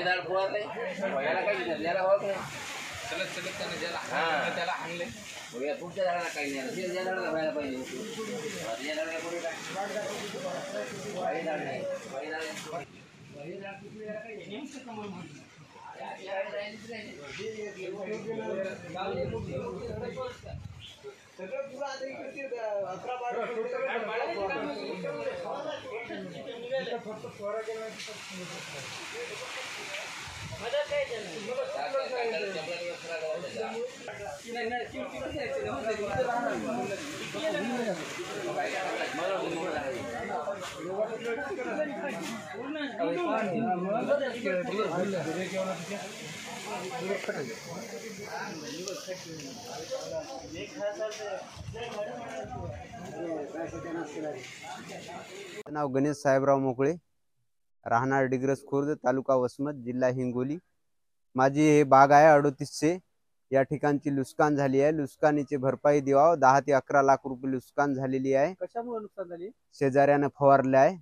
दाल पोळा नाही याला काही याला होत नाही चलत चलत त्याला हाणले या पुढच्या झाडाला काही नाही या झाडाला व्हायला पाहिजे या झाडाला पुढे काय वाई झाड नाही वाई झाड नेमकं कमळ म्हणून सगळं पुरा आता इकडे 11-12 फक्त पोरा गेला मजा काय नाव गणेश साहेबराव मोकळे, राहणार डिग्रस खुर्द, तालुका वसमत, जिल्हा हिंगोली। माझी हे बाग आहे 3800। या ठिकाणची नुकसान झाली आहे। नुकसानीची भरपाई द्यावा 10 ते 11 लाख रुपये नुकसान झालेली आहे। कशामुळे नुकसान झाली? शेजाऱ्याने फवारले आहे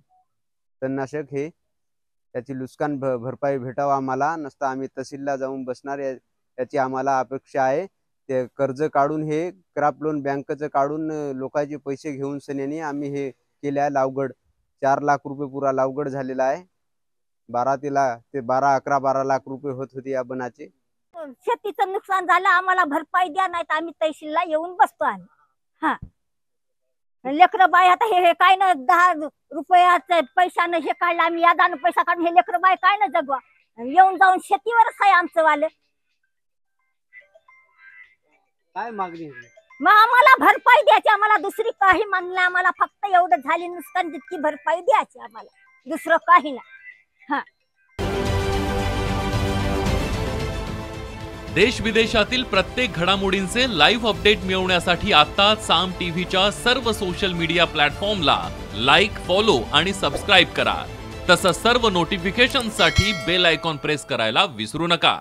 तणनाशक। हे त्याची नुकसान भरपाई भेटावा आम्हाला, नसता आम्ही तहसीलला जाऊन बसणार याची आम्हाला अपेक्षा आहे। ते कर्ज काढून हे क्रॉप लोन बँकेचं काढून लोकांचे पैसे घेऊन सन्यानी आम्ही हे केले आहे। लावगड 4 लाख रुपये पुरा लावगड झालेला आहे। 12 लाख रुपये होत होते या बनाचे। शेतीचं नुकसान झालं, आम्हाला भरपाई द्या, नाही तर आम्ही तहसीलला येऊन बसतो आम्ही। हा लेकरं बाय आता हे काय ना 10 रुपयाचं पैशानं हे काढलं आम्ही, यादानं पैसा काढून हे लेकरं बाय काय ना जगवा, येऊन जाऊन शेतीवरच आहे आमचं वाले। काय मागणी? मग आम्हाला भरपाई द्यायची, आम्हाला दुसरी काही मागणी, आम्हाला फक्त एवढं झाली नुकसान जितकी भरपाई द्यायची आम्हाला, दुसरं काही नाही। हा देश विदेशातील प्रत्येक घडामोडींचे लाईव्ह अपडेट मिळवण्यासाठी आता साम टीव्हीच्या सर्व सोशल मीडिया प्लॅटफॉर्मला लाईक, फॉलो आणि सबस्क्राईब करा। तसंच सर्व नोटिफिकेशनसाठी बेल आयकॉन प्रेस करायला विसरू नका।